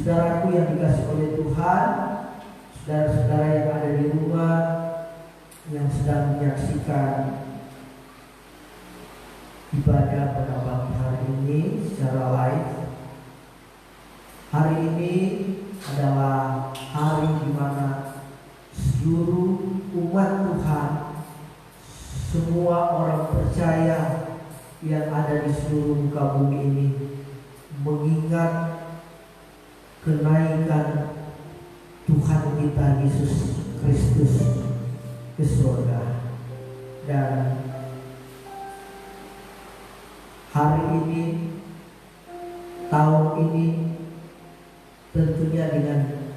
Saudaraku yang dikasihi oleh Tuhan, saudara-saudara yang ada di rumah yang sedang menyaksikan ibadah pada pagi hari ini secara live. Hari ini adalah hari di mana seluruh umat Tuhan, semua orang percaya yang ada di seluruh muka bumi ini mengingat kenaikan Tuhan kita Yesus Kristus ke surga. Dan hari ini, tahun ini tentunya dengan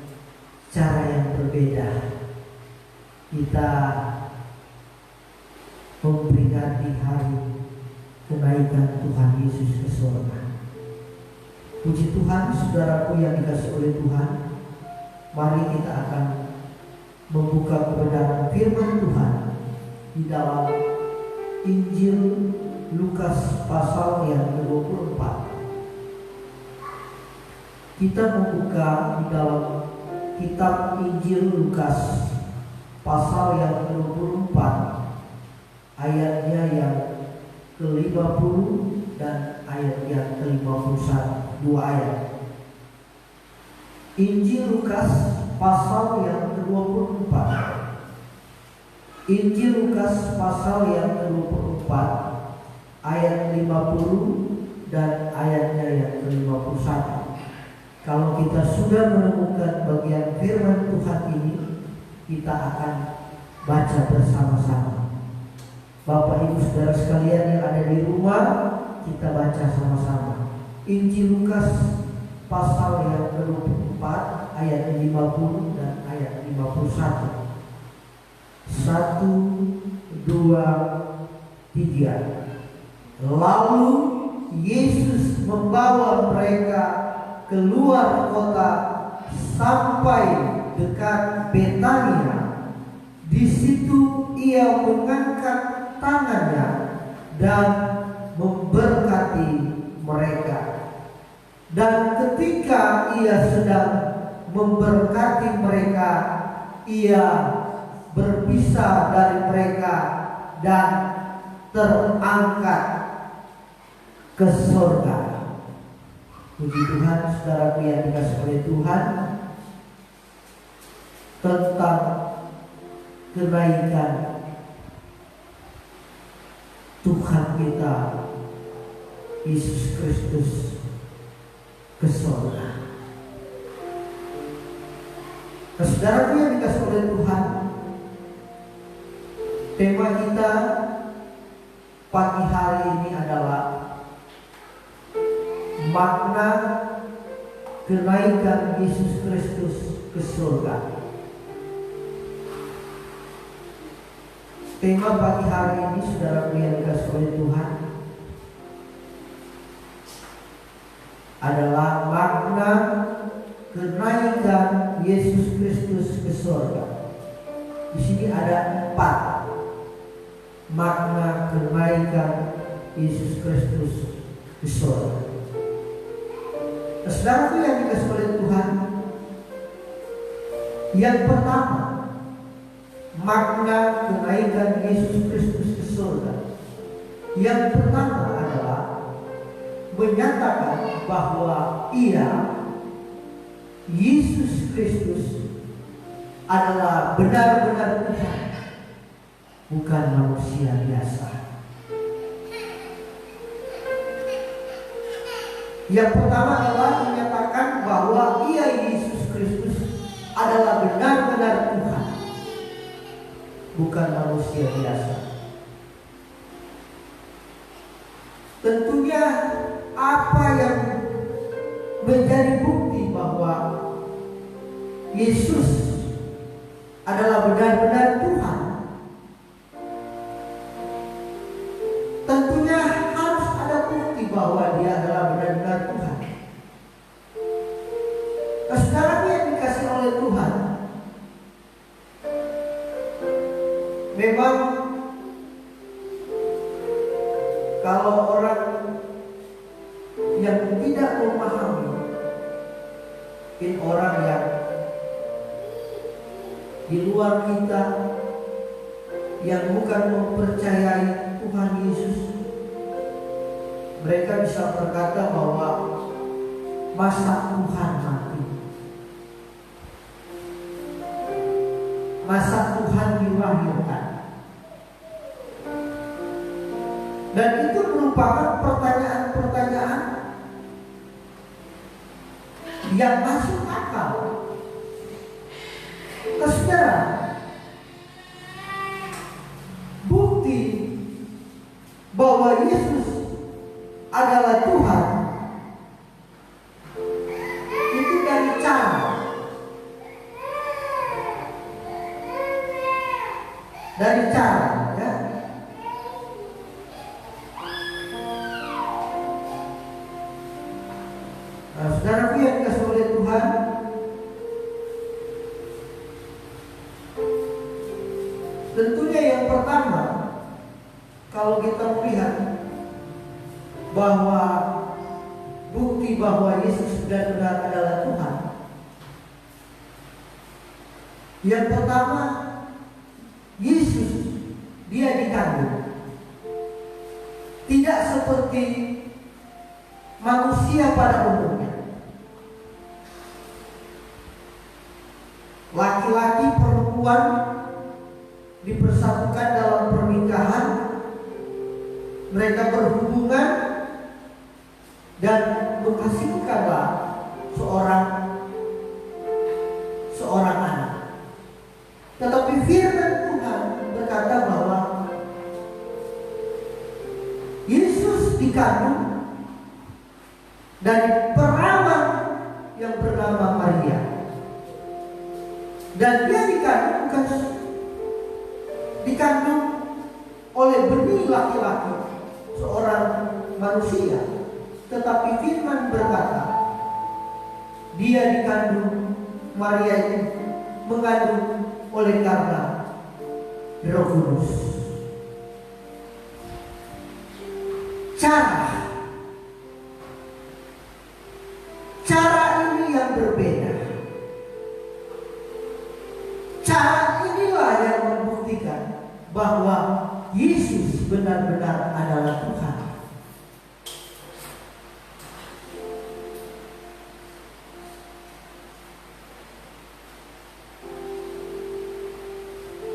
cara yang berbeda kita memperingati hari kenaikan Tuhan Yesus ke surga. Puji Tuhan, saudaraku yang dikasihi oleh Tuhan, mari kita akan membuka kebenaran firman Tuhan di dalam Injil Lukas pasal yang ke-24. Kita membuka di dalam kitab Injil Lukas pasal yang ke-24, ayatnya yang ke-50 dan ayat yang ke-51, 2 ayat. Injil Lukas pasal yang ke-24. Injil Lukas pasal yang ke-24 ayat 50 dan ayatnya yang ke-51. Kalau kita sudah menemukan bagian firman Tuhan ini, kita akan baca bersama-sama. Bapak Ibu Saudara sekalian yang ada di rumah, kita baca sama-sama Injil Lukas pasal yang ke-24 ayat 50 dan ayat 51. 1, 2, 3. Lalu Yesus membawa mereka keluar kota sampai dekat Betania. Di situ ia mengangkat tangannya dan memberkati mereka. Dan ketika ia sedang memberkati mereka, ia berpisah dari mereka dan terangkat ke surga. Puji Tuhan, saudaraku yang dikasihi oleh Tuhan, tentang kenaikan Tuhan kita Yesus Kristus ke surga. Saudaraku yang dikasihi oleh Tuhan, tema kita pagi hari ini adalah makna kenaikan Yesus Kristus ke surga. Tema pagi hari ini, saudaraku yang dikasihi oleh Tuhan, adalah makna kenaikan Yesus Kristus ke surga. Di sini ada 4 makna kenaikan Yesus Kristus ke surga. Saudaraku yang dikasihi oleh Tuhan, yang pertama, makna kenaikan Yesus Kristus ke surga. Yang pertama adalah menyatakan bahwa Yesus Kristus adalah benar-benar Tuhan, bukan manusia biasa. Yang pertama adalah menyatakan bahwa Yesus Kristus adalah benar-benar Tuhan, bukan manusia biasa. Tentunya apa yang menjadi bukti bahwa Yesus adalah benar-benar Tuhan? Tentunya harus ada bukti bahwa Dia adalah benar-benar Tuhan. Saudara yang dikasihi oleh Tuhan, memang kalau orang yang tidak memahami Mungkin orang yang di luar kita yang bukan mempercayai Tuhan Yesus, mereka bisa berkata bahwa masa Tuhan mati, masa Tuhan dilahirkan. Dan itu merupakan pertanyaan-pertanyaan yang masuk akal. Saudara, bukti bahwa Yesus adalah Tuhan itu dari cara. Ya. Nah, saudara yang dikasih oleh Tuhan, tentunya yang pertama, kalau kita melihat bahwa bukti bahwa Yesus benar-benar adalah Tuhan, yang pertama, Yesus dia dikandung. Tidak seperti manusia pada umumnya. Laki-laki perempuan dipersatukan dalam pernikahan, mereka berhubungan dan menghasilkanlah seorang anak. Tetapi firman Tuhan berkata bahwa Yesus dikandung dari perawan yang bernama Maria. Dan dia dikandung oleh benih laki-laki, seorang manusia. Tetapi firman berkata, dia dikandung, Maria itu mengandung oleh karena Roh Kudus. Cara ini yang berbeda. Cara inilah yang membuktikan bahwa Yesus benar-benar adalah Tuhan.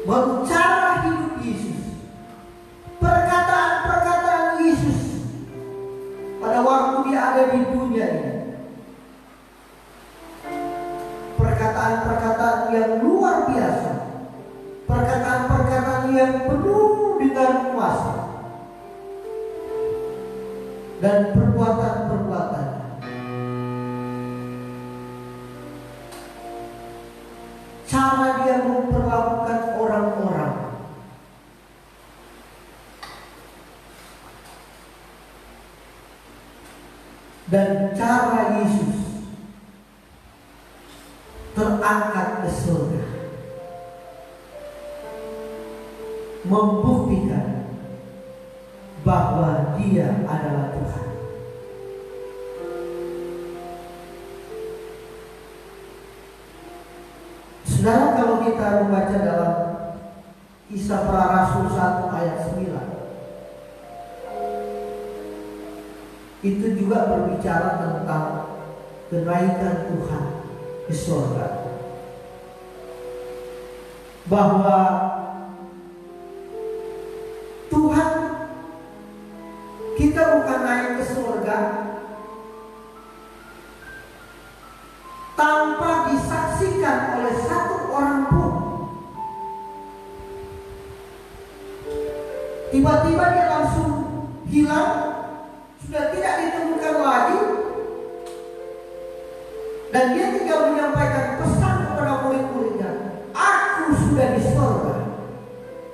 Bahwa cara hidup Yesus, perkataan-perkataan Yesus pada waktu dia ada di dunia ini, perkataan-perkataan yang luar biasa, perkataan-perkataan yang penuh dengan kuasa, dan perbuatan-perbuatan. Cara dia memperlakukan orang-orang, dan cara Yesus terangkat ke surga membuktikan bahwa dia adalah Tuhan. Saudara, kalau kita membaca dalam Kisah Para Rasul 1 ayat 9, itu juga berbicara tentang kenaikan Tuhan ke surga. Bahwa Tuhan, kita bukan naik ke surga tanpa disaksikan oleh satu orang pun. Tiba-tiba dia langsung hilang, sudah tidak ditemukan lagi, dan dia tinggal menyampaikan pesan kepada murid-muridnya, aku sudah di surga.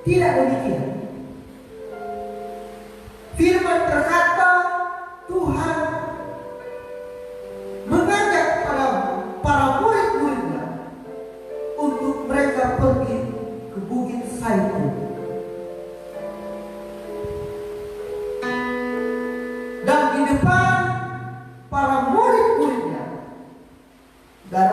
Tidak demikian. Firman berkata, Tuhan mengajak para murid-muridnya untuk mereka pergi ke Bukit Zaitun. Dan di depan para murid-muridnya, dan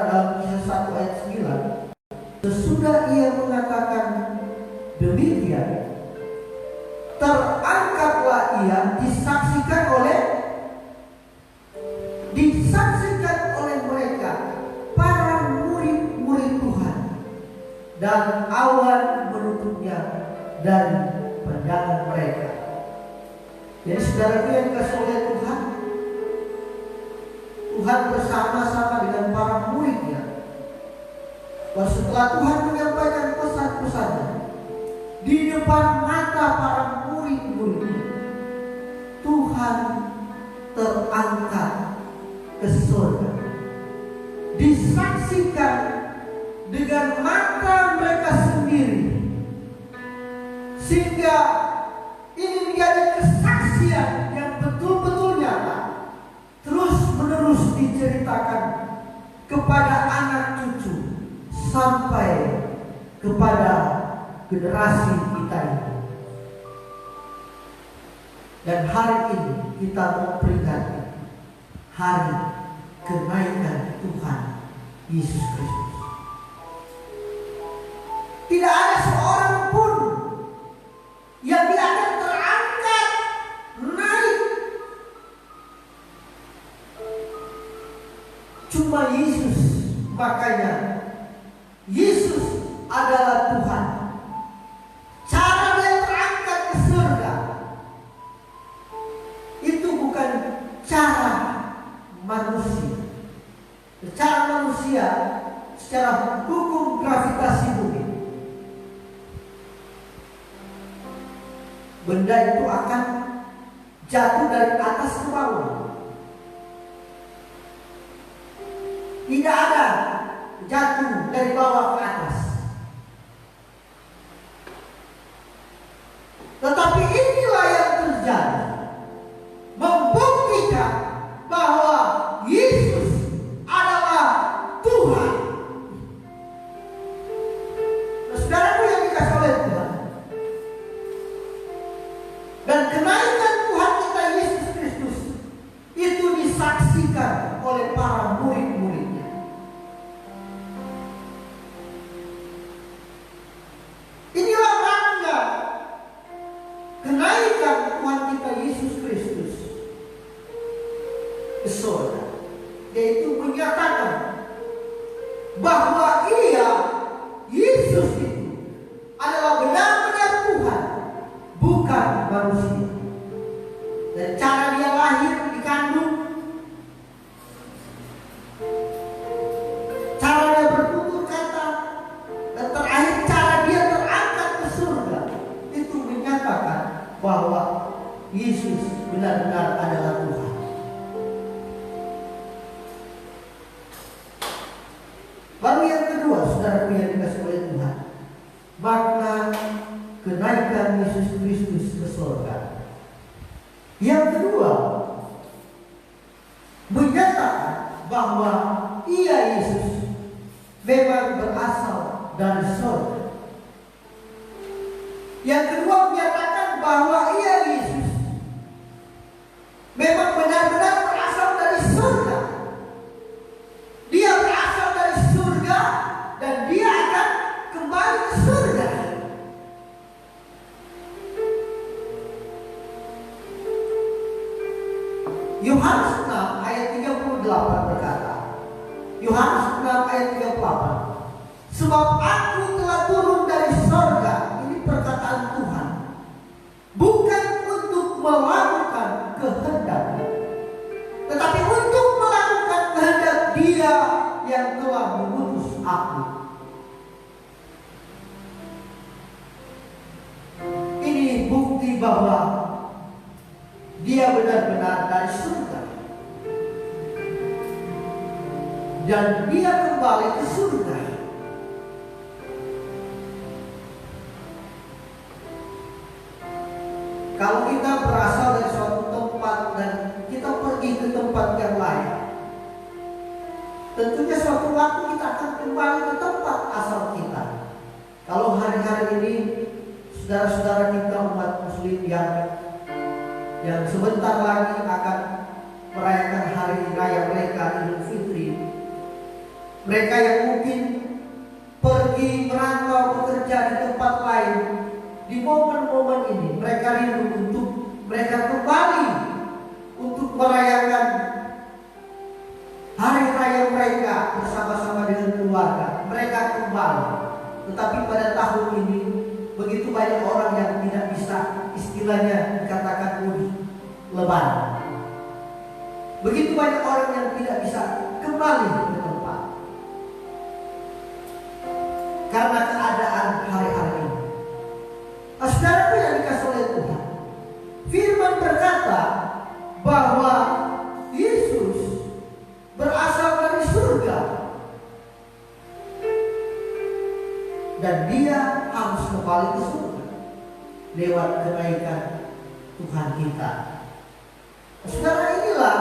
bahwa ia disaksikan oleh mereka para murid-murid Tuhan, dan awan menutupnya dari pandangan mereka. Jadi saudaraku yang dikasihi oleh Tuhan, Tuhan bersama-sama dengan para muridnya. Bahwa setelah Tuhan menyampaikan pesan-pesannya di depan mata para murid-muridnya, Tuhan terangkat ke surga, disaksikan dengan mata mereka sendiri, sehingga ini menjadi kesaksian yang betul-betul nyata, terus menerus diceritakan kepada anak cucu sampai kepada generasi kita ini. Dan hari ini kita memperingati hari kenaikan Tuhan Yesus Kristus. Tidak ada seorang pun yang dia akan terangkat naik, cuma Yesus. Makanya Yesus adalah Tuhan. Cara dia terangkat ke surga itu bukan cara manusia. Cara manusia secara hukum gravitasi bumi, benda itu akan jatuh dari atas ke bawah. Tidak ada jatuh dari bawah ke atas. Tetapi inilah yang terjadi, membuktikan bahwa Yesus adalah Tuhan. Saudaraku yang dikasihi oleh Tuhan, dan kenaikan Tuhan kita Yesus Kristus itu disaksikan oleh para murid-muridnya. Inilah makna kenaikan Tuhan kita Yesus Kristus ke surga, yaitu menyatakan bahwa Yesus itu adalah benar-benar Tuhan, bukan manusia. Dan cara dia lahir dikandung, cara dia bertutur kata, dan terakhir cara dia terangkat ke surga, itu menyatakan bahwa Yesus benar-benar adalah Tuhan. Lalu yang kedua, saudaraku yang dikasihi oleh Tuhan, makna kenaikan Yesus Kristus ke surga. Yang kedua, menyatakan bahwa Ia Yesus memang berasal dari surga. Yang kedua, menyatakan bahwa Ia Yesus memang benar-benar berasal dari surga. Dia berasal dari surga dan dia akan kembali ke surga. Yohanes 6 ayat 38 berkata, Yohanes 6 ayat 38, sebab aku telah turun dari surga, ini perkataan Tuhan, bukan untuk melakukan kehendak, tetapi untuk melakukan kehendak Dia yang telah mengutus aku. Ini bukti bahwa Dia benar-benar dari surga, dan Dia kembali ke surga. Kalau kita berasal dari suatu tempat dan kita pergi ke tempat yang lain, tentunya suatu waktu kita akan kembali ke tempat asal kita. Kalau hari-hari ini saudara-saudara kita umat muslim yang sebentar lagi akan merayakan hari raya mereka, Idul Fitri, mereka yang mungkin pergi merantau bekerja di tempat lain, di momen-momen ini mereka rindu untuk mereka merayakan hari raya mereka bersama-sama dengan keluarga. Mereka kembali. Tetapi pada tahun ini begitu banyak orang yang tidak bisa, istilahnya dikatakan mudik, lebaran. Begitu banyak orang yang tidak bisa kembali ke tempat karena keadaan hari-hari ini. Saudaraku yang dikasih oleh Tuhan, firman berkata bahwa Yesus berasal dari surga dan dia harus kembali ke surga lewat kenaikan Tuhan kita. Saudara, inilah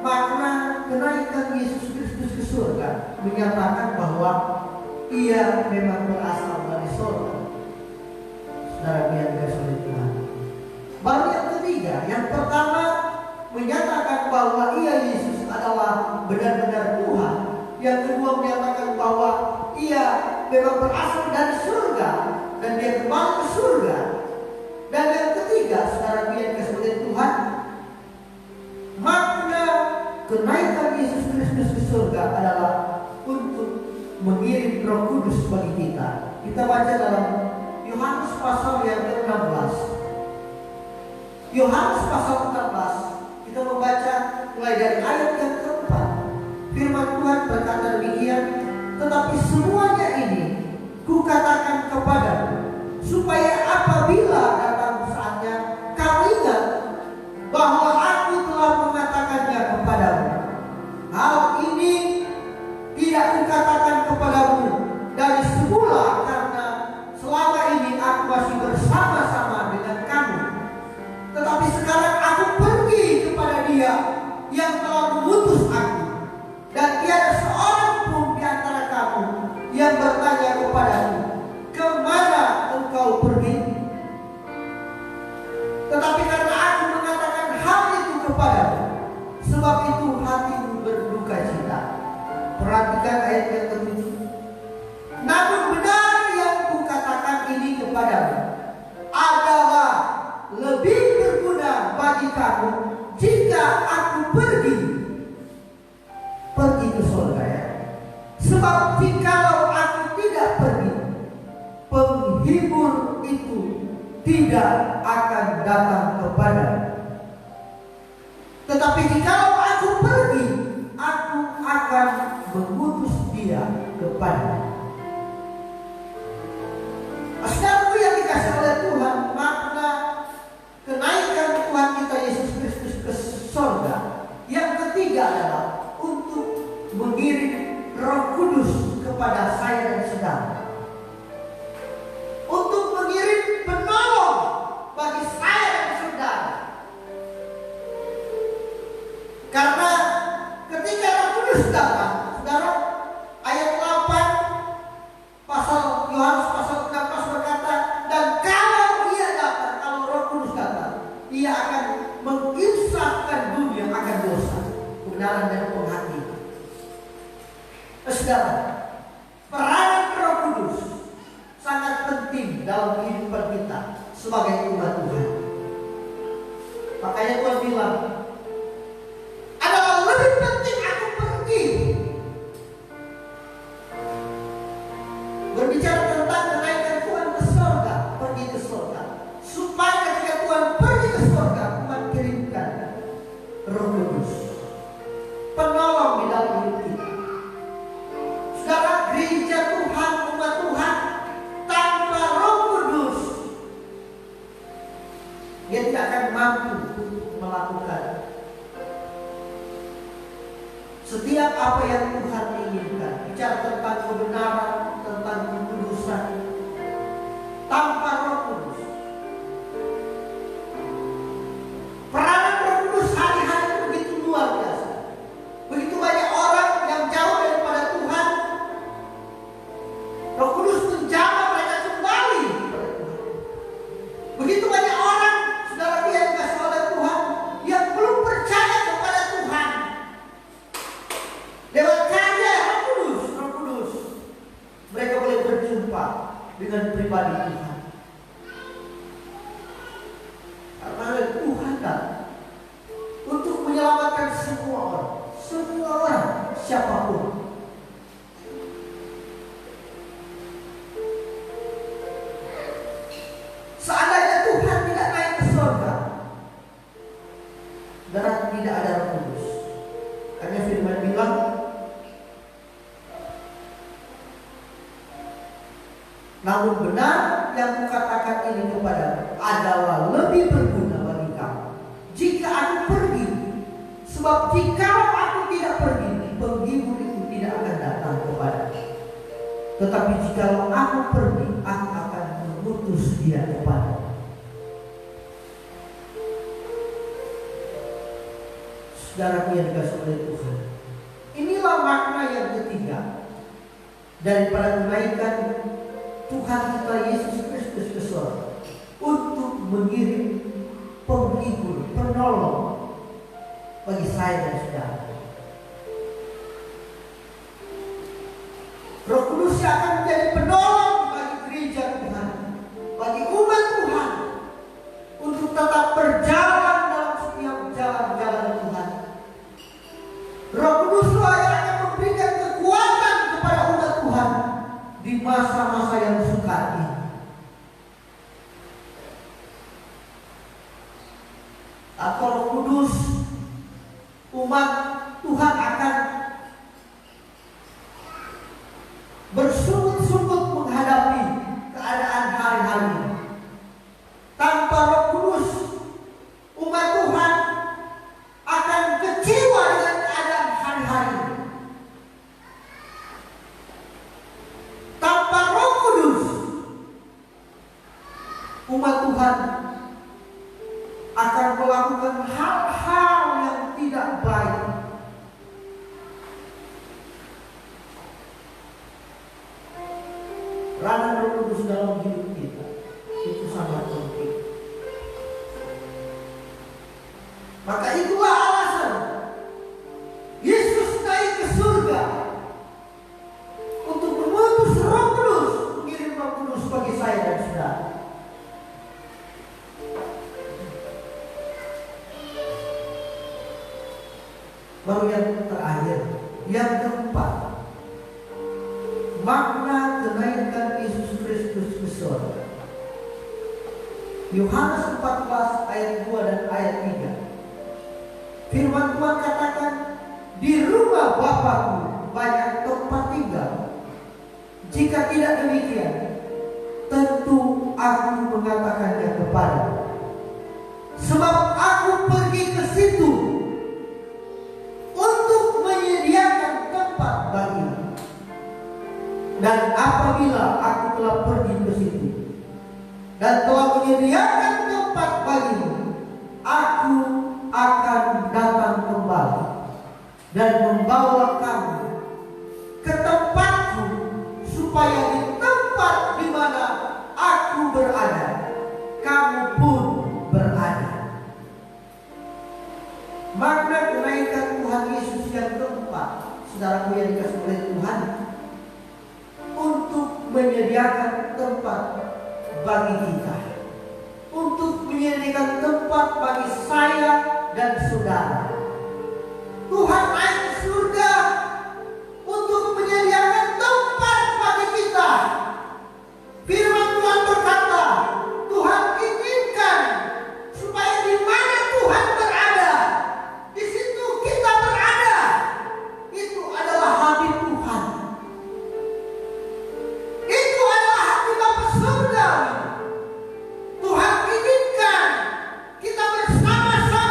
makna kenaikan Yesus Kristus ke surga, menyatakan bahwa ia memang berasal dari surga. Saudara yang dikasihi oleh Tuhan. Baru yang ketiga, yang pertama menyatakan bahwa ia Yesus adalah benar-benar Tuhan. Yang kedua menyatakan bahwa ia memang berasal dari surga dan dia kembali ke surga. Dan yang ketiga, saudara yang dikasihi oleh Tuhan, makna kenaikan Yesus Kristus ke surga adalah untuk mengirim Roh Kudus bagi kita. Kita baca dalam Yohanes pasal yang ke-16. Yohanes pasal ke-16, kita membaca mulai dari ayat yang ke-4. Firman Tuhan berkata demikian, tetapi semuanya ini kukatakan kepadamu, supaya apabila datang saatnya kau ingat bahwa aku telah mengatakannya kepadamu. Hal ini tidak kukatakan kepadamu dari semula, karena selama ini aku masih bersama-sama dengan kamu. Tetapi sekarang aku pergi kepada Dia yang telah mengutus aku, dan tiada seorang pun di antara kamu yang bertanya kepadaku, kemana engkau pergi? Tetapi karena aku mengatakan hal itu kepadamu, sebab itu hatimu berduka cita. Perhatikan ayat yang ke-7. Namun benar yang kukatakan ini kepadamu adalah lebih berguna bagi kamu jika aku pergi ke surga, ya. Sebab jikalau aku tidak pergi, penghibur itu tidak akan datang kepadamu. Tetapi jikalau aku pergi, aku akan mengutus Dia kepadamu. Saudaraku yang dikasihi oleh Tuhan, makna kenaikan Tuhan kita Yesus Kristus ke surga yang ketiga adalah untuk mengirim Roh Kudus kepada saya dan saudara, untuk mengirim penolong bagi saya dan saudara. Karena ketika Roh Kudus datang, saudara, ayat 8 pasal Yohanes pasal 16 berkata, dan kalau Ia datang, kalau Roh Kudus datang, Ia akan menginsafkan dunia akan dosa, kebenaran dan penghatian. Saudara, peranan Roh Kudus sangat penting dalam kehidupan kita sebagai umat Tuhan. Makanya Tuhan bilang, adalah lebih penting aku pergi. Berbicara tentang kenaikan Tuhan ke surga, pergi ke surga, supaya ketika Tuhan pergi ke surga, Tuhan kirimkan Roh Kudus, penolong di dalam hidup kita. Saudara, gereja Tuhan, umat Tuhan tanpa Roh Kudus, dia tidak akan mampu untuk melakukan setiap apa yang Tuhan inginkan. Bicara tentang kebenaran, tentang kekudusan, tanpa Roh Kudus. Peranan Roh Kudus hari-hari itu begitu luar biasa. Begitu banyak orang yang jauh daripada Tuhan, Roh Kudus menjamah mereka kembali kepada Tuhan. Begitu banyak orang, saudara yang dikasihi oleh Tuhan, yang belum percaya kepada Tuhan. Lewat karya Roh Kudus, mereka boleh berjumpa dengan pribadi Tuhan. menyelamatkan semua orang, siapapun. Seandainya Tuhan tidak naik ke surga, berarti tidak ada Roh Kudus. Hanya firman bilang, namun benar yang kukatakan ini kepadamu adalah lebih berguna bagi kamu jika aku pergi. Sebab jika aku tidak pergi, penghibur itu tidak akan datang kepadamu. Tetapi jika aku pergi, aku akan mengutus dia kepadamu. Saudara yang dikasihi oleh Tuhan, inilah makna yang ketiga daripada menaikkan Tuhan kita Yesus Kristus ke surga, untuk mengirim penghibur, penolong bagi saya dan saudara. Roh Kudus akan menjadi penolong bagi gereja Tuhan, bagi umat Tuhan, untuk tetap berjalan dalam setiap jalan-jalan Tuhan. Roh Kudus yang akan memberikan kekuatan kepada umat Tuhan di masa-masa yang sukar ini. Atau Roh Kudus, umat Tuhan akan bersungut-sungut menghadapi keadaan hari-hari. Tanpa Roh Kudus, umat Tuhan akan kecewa dengan keadaan hari-hari. Tanpa Roh Kudus, umat Tuhan akan melakukan hal-hal yang tidak baik. Peranan Roh Kudus dalam hidup kita itu sangat penting. Maka itulah alasan Yesus naik ke surga, untuk mengutus Roh Kudus, mengirim Roh Kudus bagi saya dan saudara. Baru yang terakhir, yang keempat, makna kenaikan Yesus Kristus ke surga. Yohanes 14 ayat 2 dan ayat 3. Firman Tuhan katakan, di rumah Bapa-Ku banyak tempat tinggal. Jika tidak demikian, tentu aku mengatakannya kepadamu. Sebab aku pergi ke situ untuk menyediakan tempat bagimu. Dan apabila aku telah pergi ke situ dan telah menyediakan tempat bagimu, aku akan datang kembali dan membawa kamu ke tempatku, supaya di tempat di mana aku berada, kamu pun berada. Makna kenaikan Tuhan Yesus yang keempat, saudaraku yang dikasihi oleh Tuhan, untuk menyediakan tempat bagi kita, untuk menyediakan tempat bagi saya dan saudara. Tuhan naik ke surga untuk menyediakan tempat bagi kita. Firman Tuhan berkata, Tuhan inginkan supaya di mana Tuhan berada, di situ kita berada. Itu adalah hati Tuhan. Itu adalah hati Bapa surga. Tuhan inginkan kita bersama-sama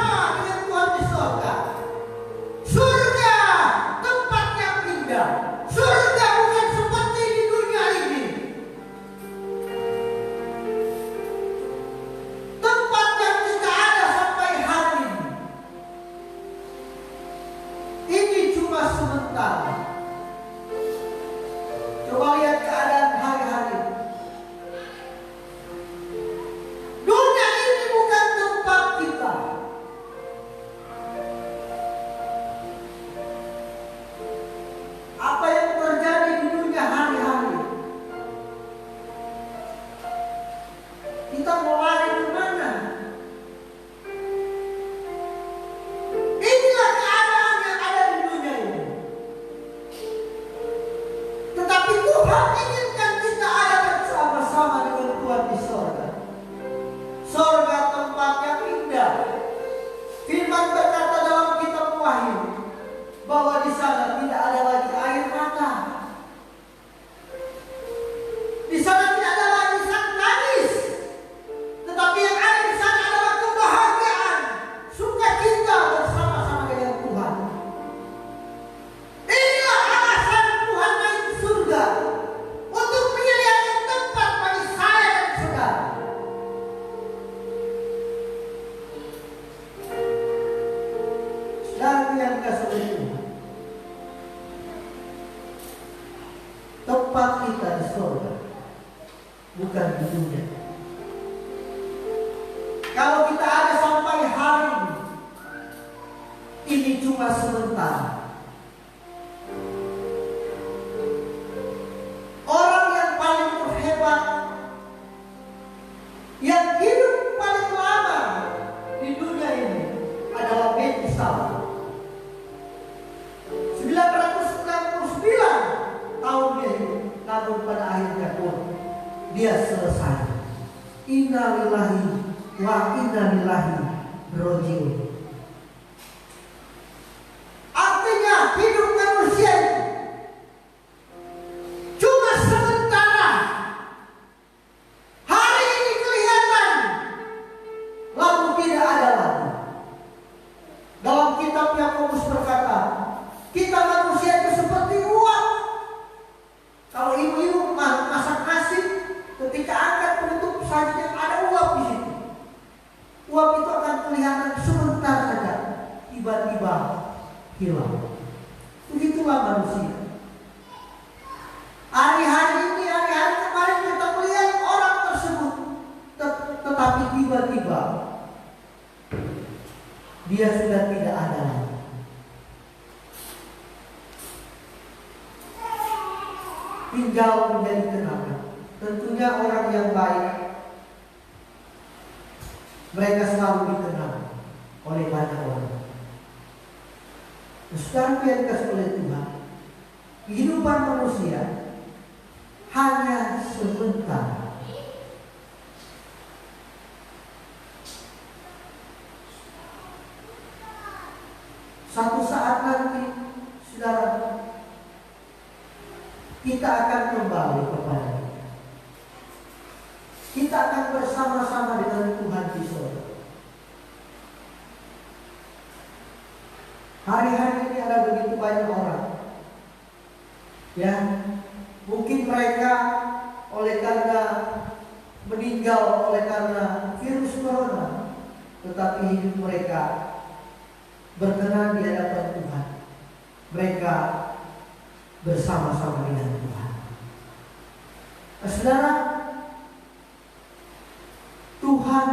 dikasih oleh Tuhan, tempat kita di surga, bukan di dunia. Kalau kita ada sampai hari ini cuma sementara. Orang yang paling terhebat, yang hidup paling lama di dunia ini adalah Methuselah. 969 tahun dia hidup, namun pada akhirnya pun dia selesai. Inna lillahi wa inna ilaihi raji'un. Artinya hidup manusia cuma sementara. Hari ini kelihatan, lalu tidak ada lagi. Dalam kitab Yakobus berkata, kita manusia itu seperti uap. Kalau ibu-ibu masak nasi, ketika angkat penutup saja ada uap di situ. Uap itu akan kelihatan sebentar saja, tiba-tiba hilang. Begitulah manusia. Hari-hari ini, hari-hari kemarin kita melihat orang tersebut, tetapi tiba-tiba dia sudah tidak ada lagi. Tinggal menjadi kenangan. Tentunya orang yang baik, mereka selalu dikenal oleh banyak orang. Sekarang yang dikasih oleh Tuhan, kehidupan manusia hanya sebentar. Satu saat nanti, saudara, kita akan kembali kepada Dia. Kita akan bersama-sama dengan Tuhan di surga. Hari-hari ini ada begitu banyak orang, ya, mungkin mereka oleh karena meninggal oleh karena virus corona, tetapi hidup mereka berkenan di hadapan Tuhan. Mereka bersama-sama dengan Tuhan. Saudara, Tuhan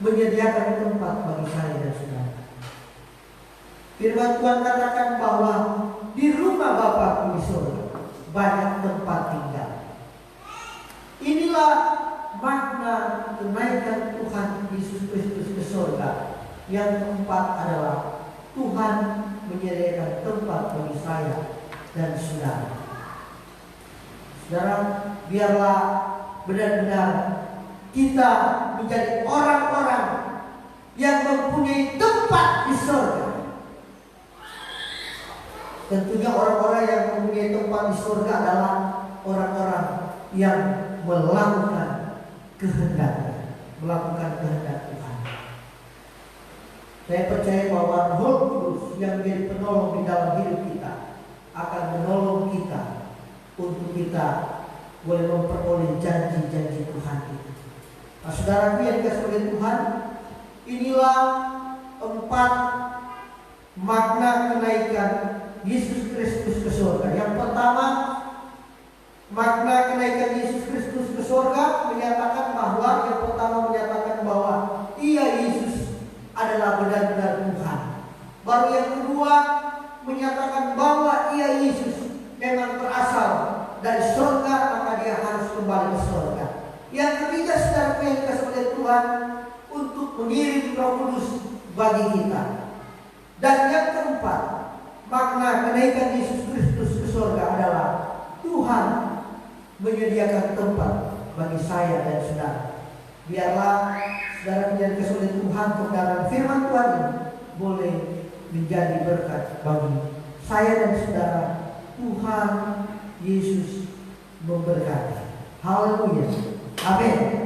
menyediakan tempat bagi saya dan saudara. Firman Tuhan katakan bahwa di rumah Bapa di surga banyak tempat tinggal. Inilah makna kenaikan Tuhan Yesus Kristus ke surga. Yang keempat adalah Tuhan menyediakan tempat bagi saya dan saudara. Saudara, biarlah benar-benar kita menjadi orang-orang yang mempunyai tempat di surga. Tentunya orang-orang yang mempunyai tempat di surga adalah orang-orang yang melakukan kehendak Tuhan. Saya percaya bahwa Roh Kudus yang menjadi penolong di dalam hidup kita akan menolong kita untuk kita boleh memperoleh janji-janji Tuhan itu. Nah, saudara yang dikasihi oleh Tuhan, inilah 4 makna kenaikan Yesus Kristus ke surga. Yang pertama, makna kenaikan Yesus Kristus ke surga menyatakan bahwa Ia Yesus adalah benar-benar Tuhan. Baru yang kedua menyatakan bahwa Ia Yesus memang berasal dari surga, maka Dia harus kembali ke surga. Yang ketiga, saudara yang dikasihi oleh Tuhan, untuk mengirim Roh Kudus bagi kita. Dan yang keempat, makna kenaikan Yesus Kristus ke surga adalah Tuhan menyediakan tempat bagi saya dan saudara. Biarlah saudara yang dikasihi oleh Tuhan, kebenaran firman Tuhan ini boleh menjadi berkat bagi saya dan saudara. Tuhan Yesus memberkati. Haleluya. Amin.